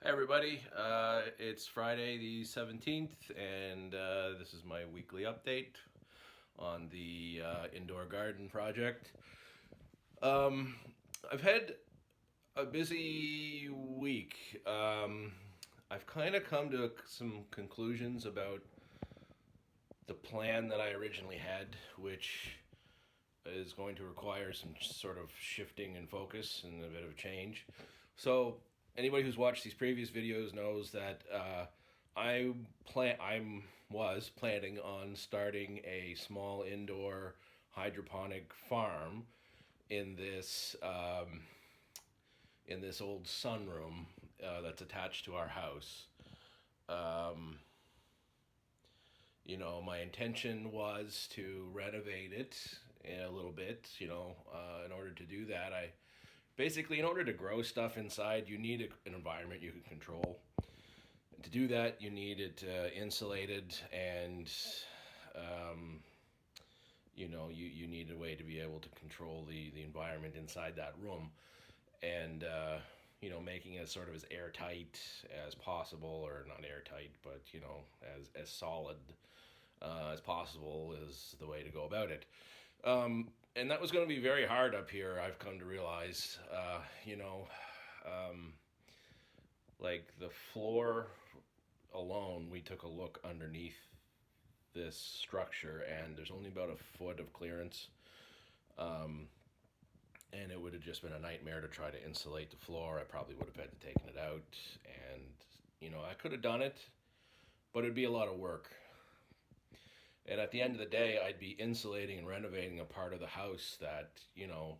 Hi everybody, it's Friday the 17th and this is my weekly update on the indoor garden project. Um, I've had a busy week. I've kind of come to some conclusions about the plan that I originally had, which is going to require some sort of shifting and focus and a bit of change. So anybody who's watched these previous videos knows that I was planning on starting a small indoor hydroponic farm in this old sunroom that's attached to our house. Um, my intention was to renovate it a little bit. In order to do that, in order to grow stuff inside, you need an environment you can control. To do that, you need it insulated, and um, you need a way to be able to control the environment inside that room, and making it sort of as airtight as possible, or not airtight, but as solid as possible is the way to go about it. And that was going to be very hard up here. I've come to realize, um, like the floor alone, we took a look underneath this structure, and there's only about a foot of clearance. Um, and it would have just been a nightmare to try to insulate the floor. I probably would have had to taken it out, and I could have done it, but it'd be a lot of work. And at the end of the day, I'd be insulating and renovating a part of the house that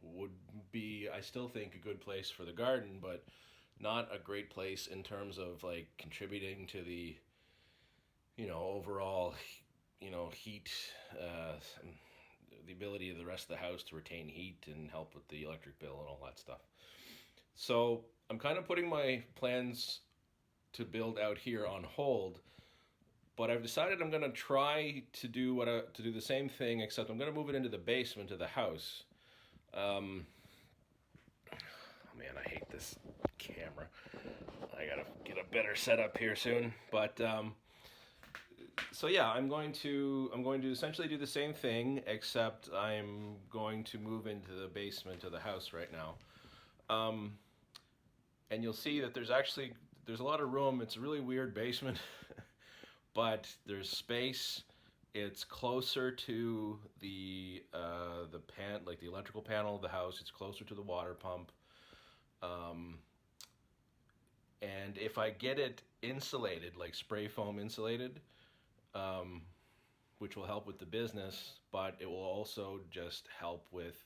would be, I still think, a good place for the garden, but not a great place in terms of like contributing to the overall heat, the ability of the rest of the house to retain heat and help with the electric bill and all that stuff. So I'm kind of putting my plans to build out here on hold, but I've decided I'm going to try to do to do the same thing, except I'm going to move it into the basement of the house. Um, oh man, I hate this camera. I gotta get a better setup here soon. But so yeah, I'm going to essentially do the same thing, except I'm going to move into the basement of the house right now. Um, and you'll see that there's a lot of room. It's a really weird basement, but there's space. It's closer to the like the electrical panel of the house. It's closer to the water pump. Um, and if I get it insulated, like spray foam insulated, um, which will help with the business, but it will also just help with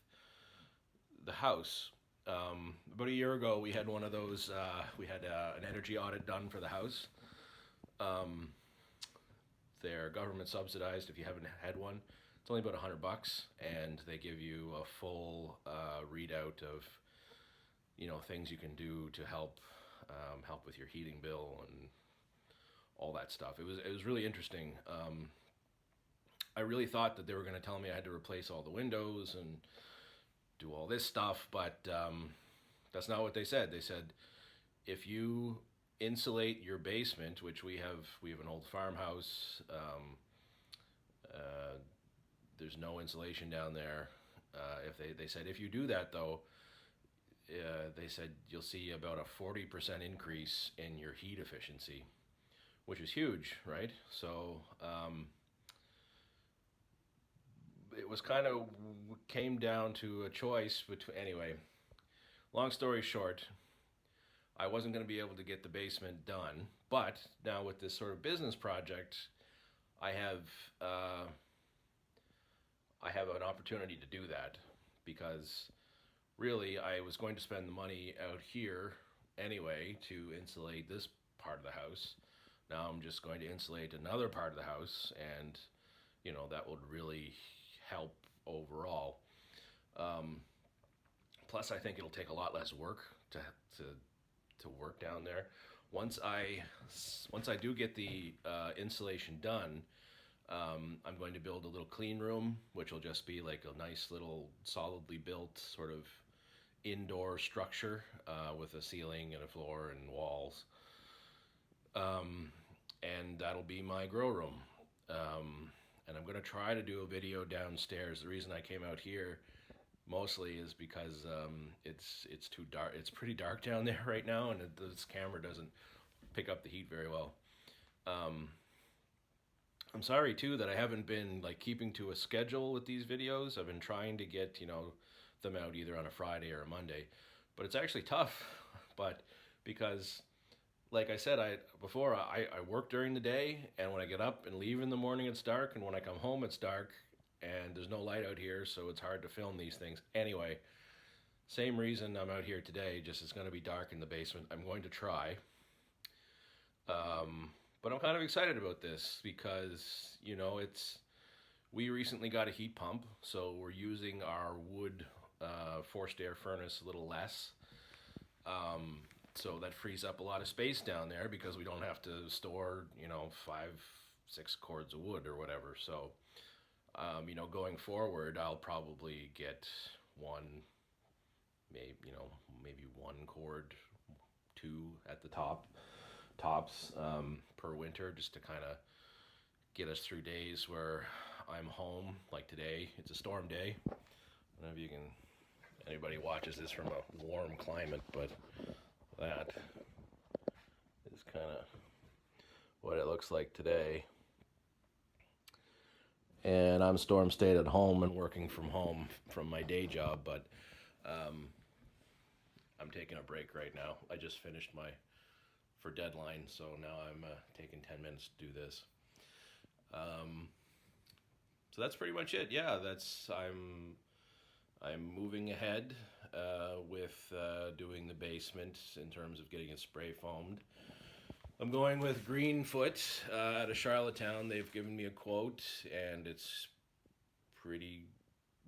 the house. About a year ago, we had one of those. We had an energy audit done for the house. Um, they're government subsidized. If you haven't had one, it's only about $100, and they give you a full readout of things you can do to help with your heating bill and all that stuff. It was really interesting. I really thought that they were going to tell me I had to replace all the windows and do all this stuff, but that's not what they said. They said if you insulate your basement, which we have an old farmhouse. Uh, there's no insulation down there. If they said if you do that though, they said you'll see about a 40% increase in your heat efficiency, which is huge, right? So it was kind of came down to a choice between. Anyway, long story short, I wasn't going to be able to get the basement done, but now with this sort of business project, I have uh, I have an opportunity to do that because really I was going to spend the money out here anyway to insulate this part of the house. Now I'm just going to insulate another part of the house, and that would really help overall. Um, Plus, I think it'll take a lot less work to to work down there. Once I once I do get the insulation done, I'm going to build a little clean room, which will just be like a nice little solidly built sort of indoor structure with a ceiling and a floor and walls. and that'll be my grow room. And I'm gonna try to do a video downstairs. The reason I came out here mostly is because it's too dark. It's pretty dark down there right now, and this camera doesn't pick up the heat very well. Um, I'm sorry too that I haven't been like keeping to a schedule with these videos. I've been trying to get them out either on a Friday or a Monday, but it's actually tough. But because like I said, I work during the day, and when I get up and leave in the morning, it's dark, and when I come home, it's dark, and there's no light out here, so it's hard to film these things. Anyway, same reason I'm out here today, just it's going to be dark in the basement. I'm going to try. But I'm kind of excited about this because, we recently got a heat pump, so we're using our wood forced air furnace a little less. So that frees up a lot of space down there because we don't have to store, 5, 6 cords of wood or whatever. So, going forward, I'll probably get one, maybe one cord, two at the tops per winter, just to kind of get us through days where I'm home. Like today, it's a storm day. I don't know if anybody watches this from a warm climate, but that is kind of what it looks like today. And I'm storm stayed at home and working from home from my day job, but I'm taking a break right now. I just finished for deadline, so now I'm taking 10 minutes to do this. So that's pretty much it. Yeah, I'm moving ahead with doing the basement in terms of getting it spray foamed. I'm going with Greenfoot out of Charlottetown. They've given me a quote, and it's pretty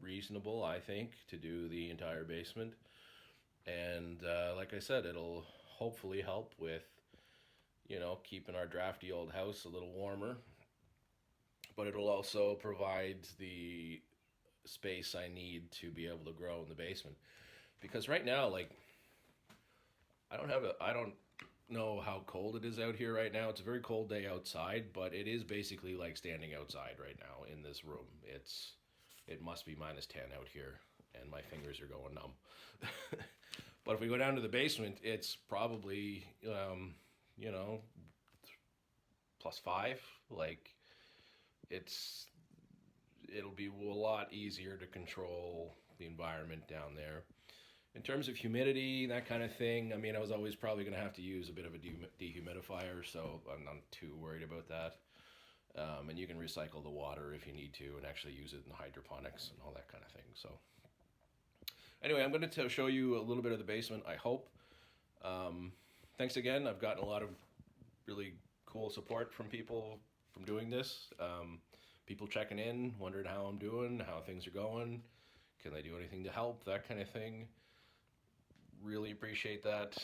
reasonable, I think, to do the entire basement. And like I said, it'll hopefully help with, keeping our drafty old house a little warmer. But it'll also provide the space I need to be able to grow in the basement. Because right now, like, I don't know how cold it is out here right now. It's a very cold day outside, but it is basically like standing outside right now in this room. It must be -10 out here, and my fingers are going numb. But if we go down to the basement, it's probably +5. Like, it'll be a lot easier to control the environment down there. In terms of humidity, that kind of thing, I mean, I was always probably going to have to use a bit of a dehumidifier, so I'm not too worried about that. And you can recycle the water if you need to and actually use it in hydroponics and all that kind of thing. So anyway, I'm going to show you a little bit of the basement, I hope. Thanks again. I've gotten a lot of really cool support from people from doing this. People checking in, wondering how I'm doing, how things are going, can they do anything to help, that kind of thing. Really appreciate that.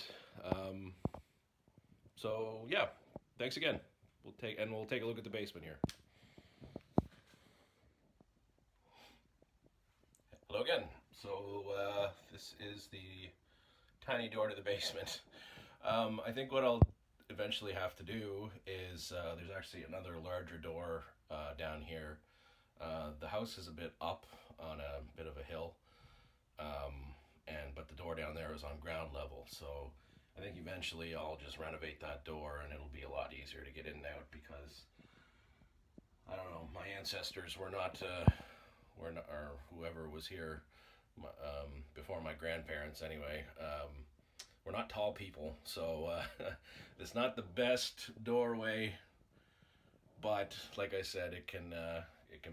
So yeah, thanks again. We'll take a look at the basement here. Hello again. So this is the tiny door to the basement. I think what I'll eventually have to do is there's actually another larger door down here. The house is a bit up on a bit of a hill, but the door down there is on ground level, so I think eventually I'll just renovate that door and it'll be a lot easier to get in and out, because I don't know, my ancestors were not or whoever was here before my grandparents anyway, we're not tall people, so it's not the best doorway, but like I said, it can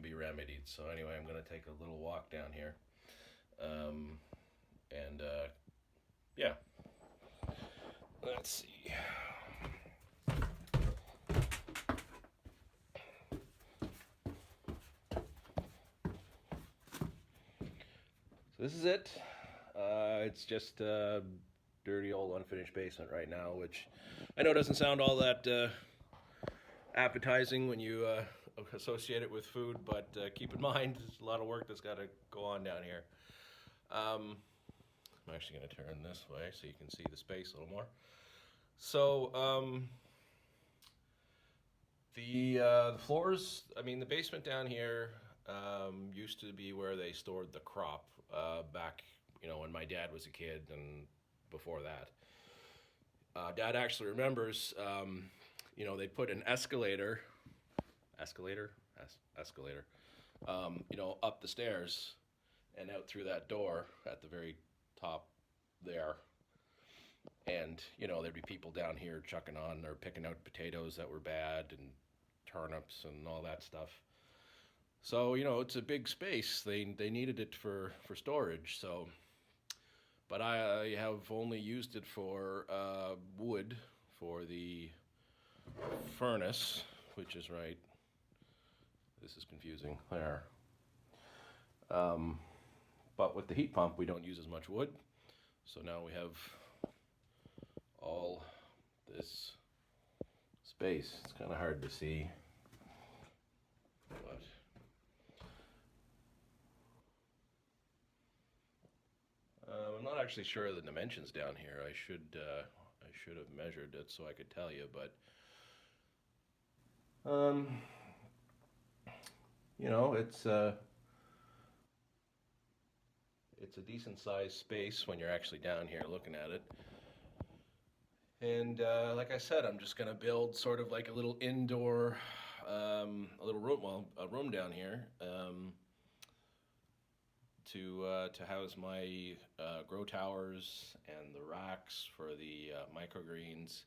be remedied. So anyway, I'm going to take a little walk down here, and yeah, let's see. So this is it. It's just a dirty old unfinished basement right now, which I know doesn't sound all that appetizing when you associate it with food, but keep in mind there's a lot of work that's got to go on down here. I'm actually going to turn this way so you can see the space a little more. So The floors, I mean, the basement down here used to be where they stored the crop back, when my dad was a kid and before that. Dad actually remembers, they put an escalator, escalator, up the stairs and out through that door at the very top there. And, there'd be people down here chucking on or picking out potatoes that were bad and turnips and all that stuff. So, it's a big space. They needed it for storage. So, but I have only used it for wood for the furnace, which is right. This is confusing. There. But with the heat pump, we don't use as much wood. So now we have all this space. It's kind of hard to see, but I'm not actually sure of the dimensions down here. I should have measured it so I could tell you, but it's a decent sized space when you're actually down here looking at it. And like I said, I'm just gonna build sort of like a little indoor, a little room, well, a room down here to house my grow towers and the racks for the microgreens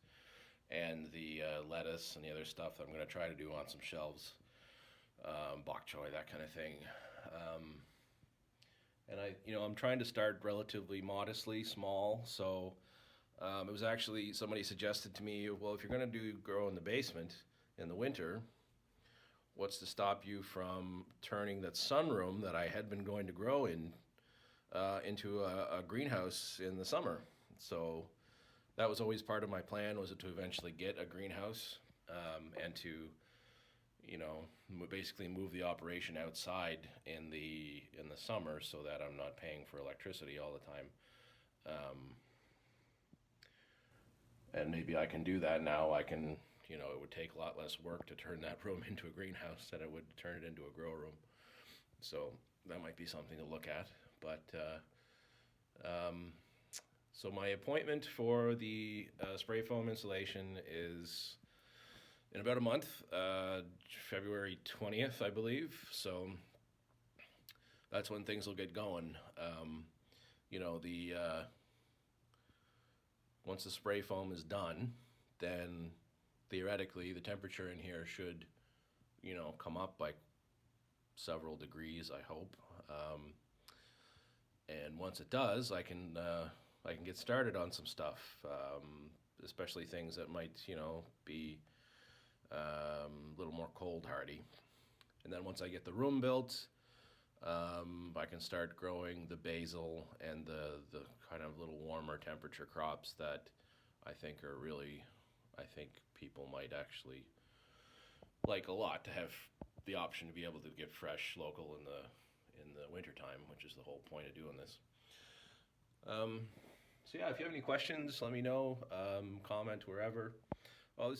and the lettuce and the other stuff that I'm gonna try to do on some shelves, bok choy, that kind of thing. And I'm trying to start relatively modestly small, so. It was actually somebody suggested to me, well, if you're going to grow in the basement in the winter, what's to stop you from turning that sunroom that I had been going to grow in into a greenhouse in the summer? So that was always part of my plan, was to eventually get a greenhouse and to, basically move the operation outside in the summer so that I'm not paying for electricity all the time. And maybe I can do that now. I can, it would take a lot less work to turn that room into a greenhouse than it would to turn it into a grow room. So that might be something to look at. But so my appointment for the spray foam installation is in about a month, February 20th, I believe. So that's when things will get going. Once the spray foam is done, then theoretically the temperature in here should, come up by several degrees, I hope. And once it does, I can get started on some stuff, especially things that might, be a little more cold hardy. And then once I get the room built, I can start growing the basil and the kind of little warmer temperature crops that I think people might actually like a lot, to have the option to be able to get fresh local in the wintertime, which is the whole point of doing this. So yeah, if you have any questions, let me know, comment wherever. Oh, this is